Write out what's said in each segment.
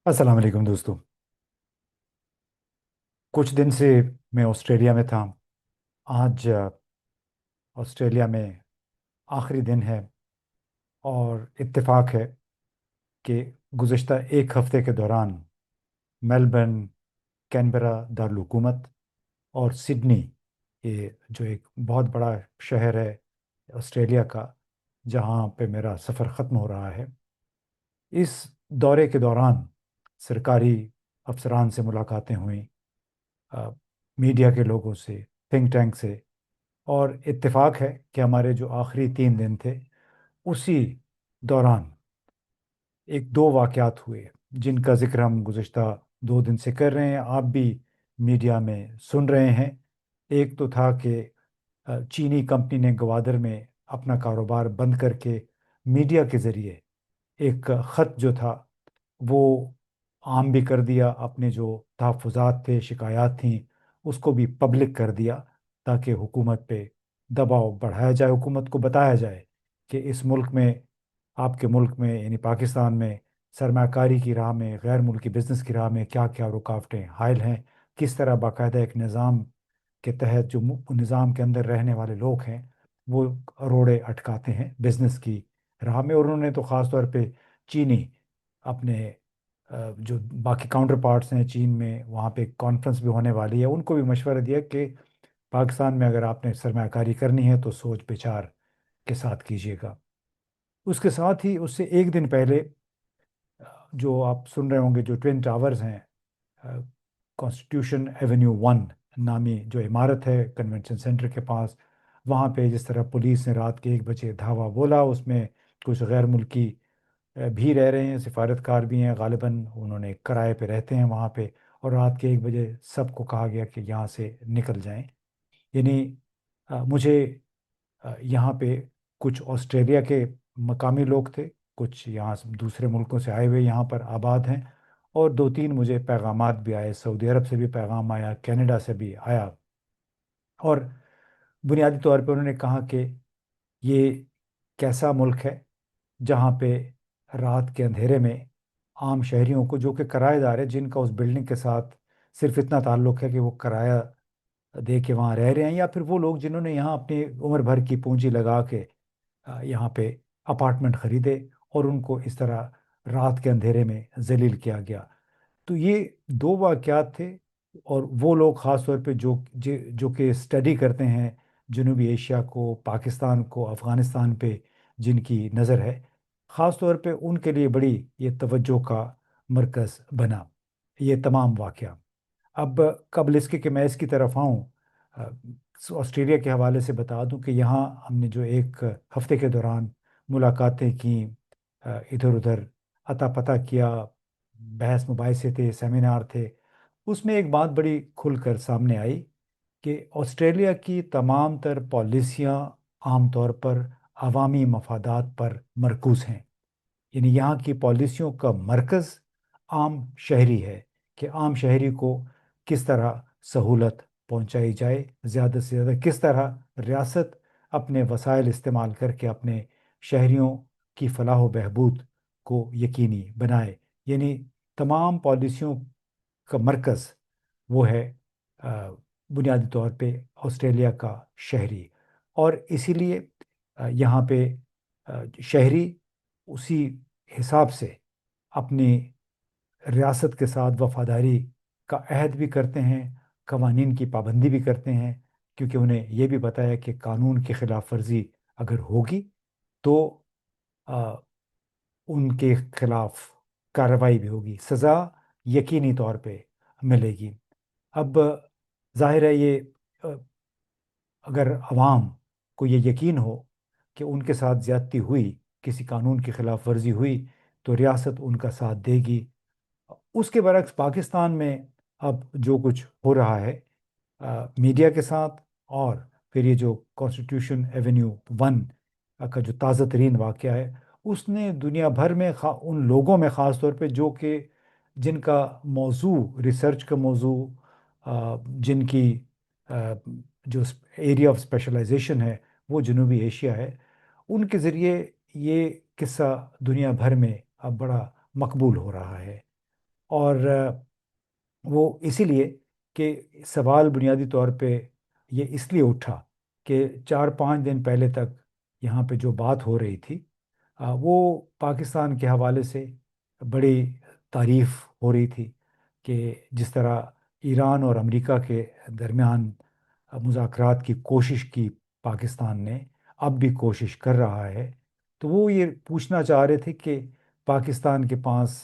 अस्सलाम वालेकुम दोस्तों। कुछ दिन से मैं ऑस्ट्रेलिया में था। आज ऑस्ट्रेलिया में आखिरी दिन है और इत्तेफाक है कि गुज़श्ता एक हफ़्ते के दौरान मेलबर्न, कैनबरा दारुल हुकूमत और सिडनी, ये जो एक बहुत बड़ा शहर है ऑस्ट्रेलिया का, जहाँ पे मेरा सफ़र ख़त्म हो रहा है, इस दौरे के दौरान सरकारी अफसरान से मुलाकातें हुई, अ, मीडिया के लोगों से, थिंक टैंक से। और इत्तेफाक है कि हमारे जो आखिरी 3 दिन थे, उसी दौरान एक दो वाक़यात हुए जिनका ज़िक्र हम गुज़श्ता 2 दिन से कर रहे हैं, आप भी मीडिया में सुन रहे हैं। एक तो था कि चीनी कंपनी ने गवादर में अपना कारोबार बंद करके मीडिया के ज़रिए एक ख़त जो था वो आम भी कर दिया, अपने जो तहफ़्फ़ुज़ात थे, शिकायत थीं, उसको भी पब्लिक कर दिया, ताकि हुकूमत पे दबाव बढ़ाया जाए, हुकूमत को बताया जाए कि इस मुल्क में, आपके मुल्क में यानी पाकिस्तान में, सरमाकारी की राह में, गैर मुल्की बिज़नेस की राह में क्या क्या रुकावटें हायल हैं, किस तरह बाकायदा एक निज़ाम के तहत जो निज़ाम के अंदर रहने वाले लोग हैं वो रोड़े अटकाते हैं बिज़नेस की राह में। और उन्होंने तो ख़ास तौर पे चीनी, अपने जो बाकी काउंटर पार्ट्स हैं चीन में, वहाँ पे कॉन्फ्रेंस भी होने वाली है, उनको भी मशवरा दिया कि पाकिस्तान में अगर आपने सरमाकारी करनी है तो सोच विचार के साथ कीजिएगा। उसके साथ ही उससे एक दिन पहले जो आप सुन रहे होंगे, जो ट्विन टावर्स हैं, कॉन्स्टिट्यूशन एवेन्यू 1 नामी जो इमारत है कन्वेंशन सेंटर के पास, वहाँ पे जिस तरह पुलिस ने रात के 1 बजे धावा बोला, उसमें कुछ गैर मुल्की भी रह रहे हैं, सिफारतकार भी हैं, गालिबन उन्होंने किराए पे रहते हैं वहाँ पे। और रात के 1 बजे सबको कहा गया कि यहाँ से निकल जाएं। यानी मुझे यहाँ पे कुछ ऑस्ट्रेलिया के मकामी लोग थे, कुछ यहाँ से दूसरे मुल्कों से आए हुए यहाँ पर आबाद हैं, और 2-3 मुझे पैगामात भी आए, सऊदी अरब से भी पैगाम आया, कनाडा से भी आया। और बुनियादी तौर पे उन्होंने कहा कि ये कैसा मुल्क है जहाँ पे रात के अंधेरे में आम शहरियों को, जो कि किराएदार है, जिनका उस बिल्डिंग के साथ सिर्फ इतना ताल्लुक़ है कि वो किराया दे के वहाँ रह रहे हैं, या फिर वो लोग जिन्होंने यहाँ अपनी उम्र भर की पूंजी लगा के यहाँ पे अपार्टमेंट खरीदे, और उनको इस तरह रात के अंधेरे में जलील किया गया। तो ये दो वाक़यात थे। और वो लोग ख़ास तौर पे जो कि स्टडी करते हैं जनूबी एशिया को, पाकिस्तान को, अफ़गानिस्तान पे जिनकी नज़र है, ख़ास तौर पे उनके लिए बड़ी ये तवज्जो का मरकज़ बना ये तमाम वाक़या। अब कबल इसके कि मैं इसकी तरफ आऊँ, ऑस्ट्रेलिया के हवाले से बता दूं कि यहाँ हमने जो एक हफ्ते के दौरान मुलाकातें की, इधर उधर अता पता किया, बहस मुबाहिसे थे, सेमिनार थे, उसमें एक बात बड़ी खुलकर सामने आई कि ऑस्ट्रेलिया की तमाम तर पॉलिसियाँ आमतौर पर अवामी मफादात पर मरकूज हैं। यानी यहाँ की पॉलिसियों का मरकज़ आम शहरी है, कि आम शहरी को किस तरह सहूलत पहुँचाई जाए, ज़्यादा से ज़्यादा किस तरह रियासत अपने वसाइल इस्तेमाल करके अपने शहरियों की फलाह व बहबूद को यकीनी बनाए। यानी तमाम पॉलिसियों का मरकज़ वो है अ, बुनियादी तौर पे ऑस्ट्रेलिया का शहरी। और इसीलिए यहाँ पे शहरी उसी हिसाब से अपनी रियासत के साथ वफादारी का अहद भी करते हैं, कवानीन की पाबंदी भी करते हैं, क्योंकि उन्हें ये भी पता है कि कानून की खिलाफ वर्जी अगर होगी तो अ, उनके खिलाफ कार्रवाई भी होगी, सज़ा यकीनी तौर पे मिलेगी। अब जाहिर है ये अ, अगर अवाम को ये यकीन हो कि उनके साथ ज़्यादती हुई, किसी कानून की खिलाफ वर्जी हुई, तो रियासत उनका साथ देगी। उसके बरक्स पाकिस्तान में अब जो कुछ हो रहा है मीडिया के साथ, और फिर ये जो कॉन्स्टिट्यूशन एवेन्यू 1 का जो ताज़ा तरीन वाक़या है, उसने दुनिया भर में उन लोगों में ख़ास तौर पे जो कि जिनका मौजू, रिसर्च का मौजू, जिनकी अ, जो एरिया ऑफ स्पेशलाइजेशन है वो जनूबी एशिया है, उनके ज़रिए ये किस्सा दुनिया भर में अब बड़ा मकबूल हो रहा है। اور وہ اسی لیے کہ سوال بنیادی طور پہ یہ اس لیے اٹھا کہ 4-5 دن پہلے تک یہاں پہ جو بات ہو رہی تھی وہ پاکستان کے حوالے سے بڑی تعریف ہو رہی تھی کہ جس طرح ایران اور امریکہ کے درمیان مذاکرات کی کوشش کی پاکستان نے، اب بھی کوشش کر رہا ہے، تو وہ یہ پوچھنا چاہ رہے تھے کہ پاکستان کے پاس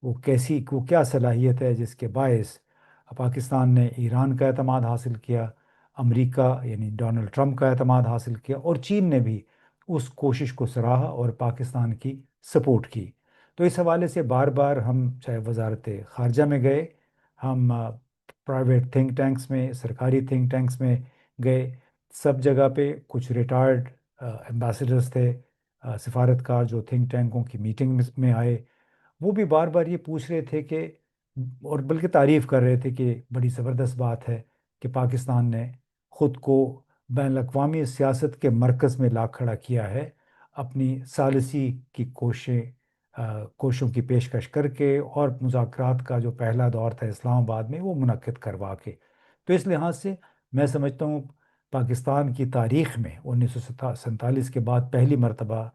وہ کیا صلاحیت ہے جس کے باعث پاکستان نے ایران کا اعتماد حاصل کیا، امریکہ یعنی ڈونلڈ ٹرمپ کا اعتماد حاصل کیا، اور چین نے بھی اس کوشش کو سراہا اور پاکستان کی سپورٹ کی۔ تو اس حوالے سے بار بار ہم چاہے وزارت خارجہ میں گئے، ہم پرائیویٹ تھنک ٹینکس میں، سرکاری تھنک ٹینکس میں گئے، سب جگہ پہ کچھ ریٹائرڈ ایمبیسڈرز تھے، سفارتکار جو تھنک ٹینکوں کی میٹنگ میں آئے، وہ بھی بار بار یہ پوچھ رہے تھے کہ، اور بلکہ تعریف کر رہے تھے کہ بڑی زبردست بات ہے کہ پاکستان نے خود کو بین الاقوامی سیاست کے مرکز میں لا کھڑا کیا ہے، اپنی ثالثی کی کوششوں کی پیشکش کر کے، اور مذاکرات کا جو پہلا دور تھا اسلام آباد میں وہ منعقد کروا کے۔ تو اس لحاظ سے میں سمجھتا ہوں پاکستان کی تاریخ میں 1947 کے بعد پہلی مرتبہ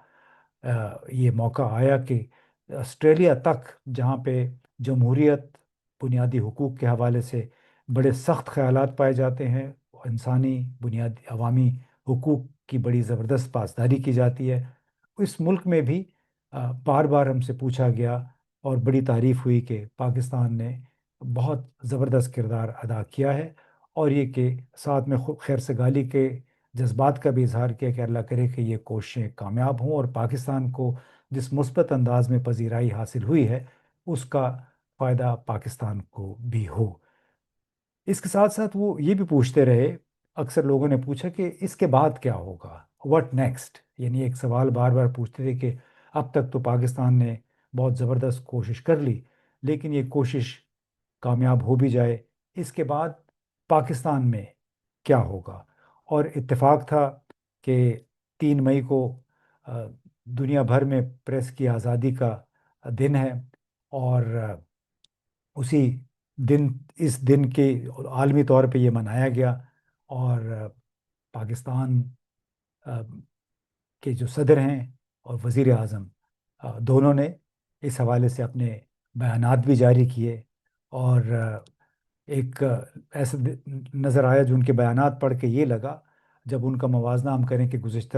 یہ موقع آیا کہ آسٹریلیا تک، جہاں پہ جمہوریت، بنیادی حقوق کے حوالے سے بڑے سخت خیالات پائے جاتے ہیں، انسانی بنیادی عوامی حقوق کی بڑی زبردست پاسداری کی جاتی ہے، اس ملک میں بھی بار بار ہم سے پوچھا گیا اور بڑی تعریف ہوئی کہ پاکستان نے بہت زبردست کردار ادا کیا ہے، اور یہ کہ ساتھ میں خیر سگالی کے جذبات کا بھی اظہار کیا کہ اللہ کرے کہ یہ کوششیں کامیاب ہوں اور پاکستان کو جس مثبت انداز میں پذیرائی حاصل ہوئی ہے اس کا فائدہ پاکستان کو بھی ہو۔ اس کے ساتھ ساتھ وہ یہ بھی پوچھتے رہے، اکثر لوگوں نے پوچھا کہ اس کے بعد کیا ہوگا، واٹ نیکسٹ، یعنی ایک سوال بار بار پوچھتے تھے کہ اب تک تو پاکستان نے بہت زبردست کوشش کر لی، لیکن یہ کوشش کامیاب ہو بھی جائے، اس کے بعد پاکستان میں کیا ہوگا؟ اور اتفاق تھا کہ 3 مئی کو آ، دنیا بھر میں پریس کی آزادی کا دن ہے، اور اسی دن اس دن کے عالمی طور پہ یہ منایا گیا، اور پاکستان آ، کے جو صدر ہیں اور وزیر اعظم دونوں نے اس حوالے سے اپنے بیانات بھی جاری کیے، اور ایک ایسا نظر آیا جو ان کے بیانات پڑھ کے یہ لگا، جب ان کا موازنہ ہم کریں کہ گزشتہ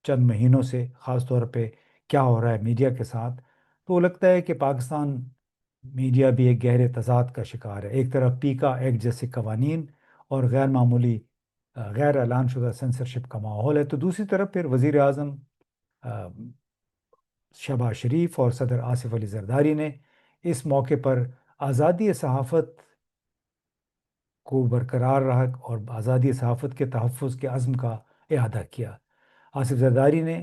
چند مہینوں سے خاص طور پہ کیا ہو رہا ہے میڈیا کے ساتھ، تو وہ لگتا ہے کہ پاکستان میڈیا بھی ایک گہرے تضاد کا شکار ہے۔ ایک طرف پیکا ایکٹ جیسے قوانین اور غیر معمولی غیر اعلان شدہ سنسرشپ کا ماحول ہے، تو دوسری طرف پھر وزیر اعظم شہباز شریف اور صدر آصف علی زرداری نے اس موقع پر آزادی صحافت کو برقرار رہا اور آزادی صحافت کے تحفظ کے عزم کا اعادہ کیا۔ آصف زرداری نے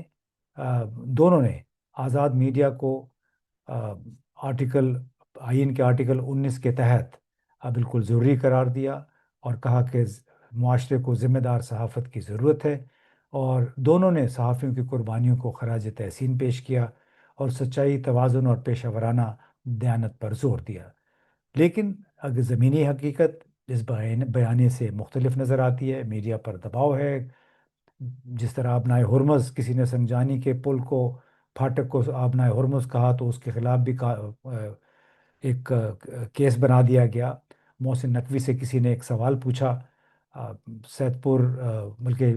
دونوں نے آزاد میڈیا کو آ، آرٹیکل آئین کے آرٹیکل 19 کے تحت بالکل ضروری قرار دیا، اور کہا کہ معاشرے کو ذمہ دار صحافت کی ضرورت ہے، اور دونوں نے صحافیوں کی قربانیوں کو خراج تحسین پیش کیا اور سچائی، توازن اور پیشہ ورانہ دیانت پر زور دیا۔ لیکن اگر زمینی حقیقت اس بیانے سے مختلف نظر آتی ہے، میڈیا پر دباؤ ہے، جس طرح آبنائے ہرمز کسی نے سمجھانی کے پل کو، پھاٹک کو آبنائے ہرمز کہا تو اس کے خلاف بھی ایک کیس بنا دیا گیا۔ محسن نقوی سے کسی نے ایک سوال پوچھا سیدپور بلکہ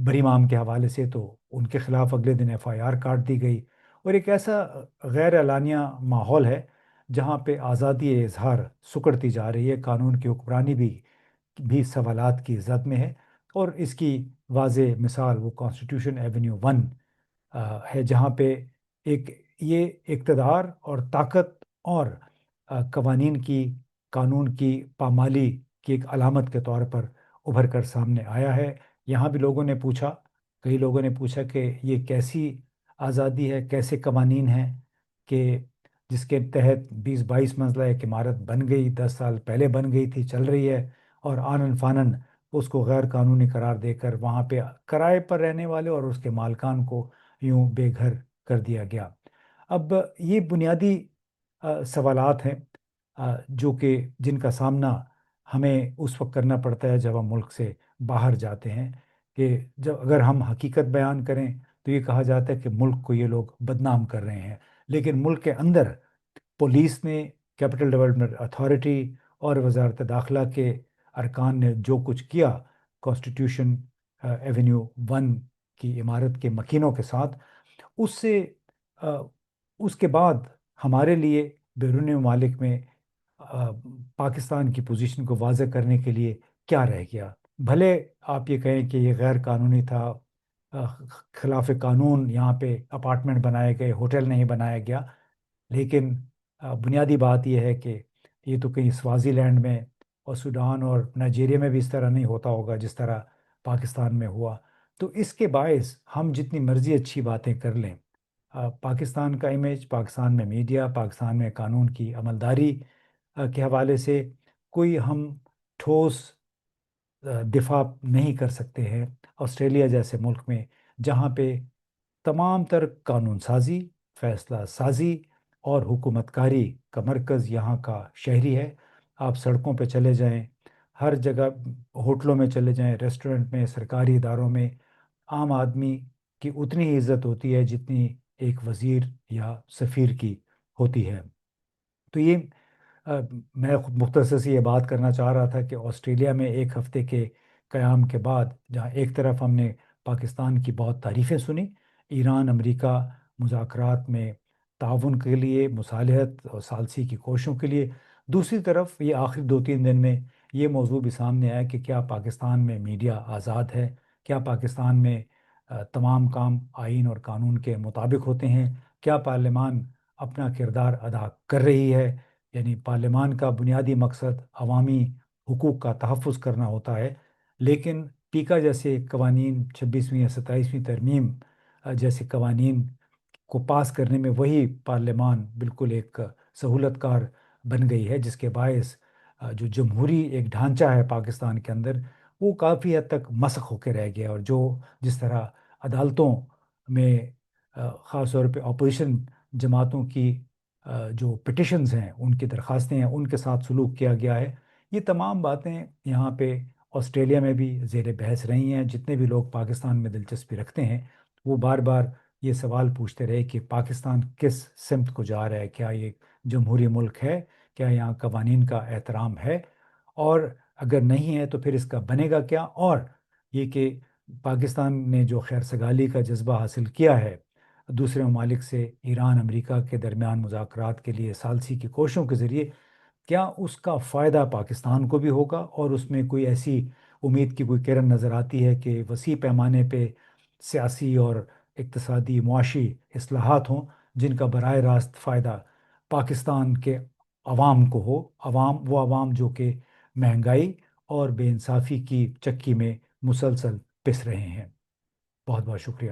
بری مام کے حوالے سے، تو ان کے خلاف اگلے دن ایف آئی آر کاٹ دی گئی، اور ایک ایسا غیر اعلانیہ ماحول ہے جہاں پہ آزادی اظہار سکڑتی جا رہی ہے، قانون کی حکمرانی بھی سوالات کی زد میں ہے، اور اس کی واضح مثال وہ کانسٹیٹیوشن ایونیو 1 ہے، جہاں پہ ایک یہ اقتدار اور طاقت اور قوانین کی، قانون کی پامالی کی ایک علامت کے طور پر ابھر کر سامنے آیا ہے۔ یہاں بھی لوگوں نے پوچھا، کئی لوگوں نے پوچھا کہ یہ کیسی آزادی ہے، کیسے قوانین ہیں کہ جس کے تحت 20-22 منزلہ ایک عمارت بن گئی، 10 سال پہلے بن گئی تھی، چل رہی ہے، اور آنن فانن اس کو غیر قانونی قرار دے کر وہاں پہ کرائے پر رہنے والے اور اس کے مالکان کو یوں بے گھر کر دیا گیا۔ اب یہ بنیادی सवालात हैं जो कि जिनका सामना हमें उस वक्त करना पड़ता है जब हम मुल्क से बाहर जाते हैं, कि जब अगर हम हकीकत बयान करें तो ये कहा जाता है कि मुल्क को ये लोग बदनाम कर रहे हैं, लेकिन मुल्क के अंदर पुलिस ने, कैपिटल डेवलपमेंट अथॉरिटी और वजारत दाखिला के अरकान ने जो कुछ किया कॉन्स्टिट्यूशन एवेन्यू 1 की इमारत के मकीनों के साथ, उससे अ, उसके बाद हमारे लिए बैरून ममालिक में पाकिस्तान की पोजीशन को वाज़ह करने के लिए क्या रह गया। भले आप ये कहें कि ये गैर कानूनी था, खिलाफ कानून यहाँ पे अपार्टमेंट बनाए गए, होटल नहीं बनाया गया, लेकिन बुनियादी बात यह है कि ये तो कहीं स्वाज़ीलैंड में और सूडान और नाइजीरिया में भी इस तरह नहीं होता होगा जिस तरह पाकिस्तान में हुआ। तो इसके बायस हम जितनी मर्ज़ी अच्छी बातें कर लें, पाकिस्तान का इमेज, पाकिस्तान में मीडिया, पाकिस्तान में कानून की अमलदारी के हवाले से कोई हम ठोस दिफा नहीं कर सकते हैं ऑस्ट्रेलिया जैसे मुल्क में, जहाँ पे तमाम तर कानून साजी, फैसला साजी और हुकूमतकारी का मरकज़ यहाँ का शहरी है। आप सड़कों पे चले जाएं, हर जगह होटलों में चले जाएं, रेस्टोरेंट में, सरकारी इदारों में, आम आदमी की उतनी ही इज्जत होती है जितनी एक वज़ीर या सफ़ीर की होती है। तो ये मैं मुख्तसर से ये बात करना चाह रहा था कि ऑस्ट्रेलिया में एक हफ्ते के क़याम के बाद, जहाँ एक तरफ हमने पाकिस्तान की बहुत तारीफ़ें सुनी, ईरान अमेरिका मुज़ाकरात में ताउन के लिए, मुसालहत और सालसी की कोशिशों के लिए, दूसरी तरफ ये आखिरी 2-3 दिन में ये मौजू भी सामने आया कि क्या पाकिस्तान में मीडिया आज़ाद है, क्या पाकिस्तान में तमाम काम आइन और कानून के मुताबिक होते हैं, क्या पार्लियामान अपना किरदार अदा कर रही है। यानी पार्लियामान का बुनियादी मकसद अवामी हुकूक का तहफ़्फ़ुज़ करना होता है, लेकिन पीका जैसे कवानीन, 26वीं या 27वीं तरमीम जैसे कवानीन को पास करने में वही पार्लियामान बिल्कुल एक सहूलतकार बन गई है, जिसके बायस जो जमहूरी एक ढांचा है पाकिस्तान के अंदर, वो काफ़ी हद तक मसख़ होकर रह गया। और जो जिस तरह अदालतों में ख़ास तौर पे अपोजिशन जमातों की जो पिटिशंस हैं, उनकी दरख्वास्तें हैं, उनके साथ सलूक किया गया है, ये तमाम बातें यहाँ पे ऑस्ट्रेलिया में भी ज़ेर बहस रही हैं। जितने भी लोग पाकिस्तान में दिलचस्पी रखते हैं वो बार बार ये सवाल पूछते रहे कि पाकिस्तान किस सिमत को जा रहा है, क्या ये जमहूरी मुल्क है, क्या यहाँ कवानीन का एहतराम है, और अगर नहीं है तो फिर इसका बनेगा क्या। और ये कि पाकिस्तान ने जो खैर सगाली का जज्बा हासिल किया है दूसरे ममालिक से, ईरान अमेरिका के दरमियान मुज़ाकरात के लिए सालसी की कोशिशों के ज़रिए, क्या उसका फ़ायदा पाकिस्तान को भी होगा, और उसमें कोई ऐसी उम्मीद की कोई किरण नज़र आती है कि वसी पैमाने पे सियासी और इक़्तिसादी मुआशी इस्लाहात हों जिनका बराह रास्त फ़ायदा पाकिस्तान के अवाम को हो, वो अवाम जो कि महंगाई और बेइंसाफ़ी की चक्की में मुसलसल पिस रहे हैं। बहुत बहुत शुक्रिया।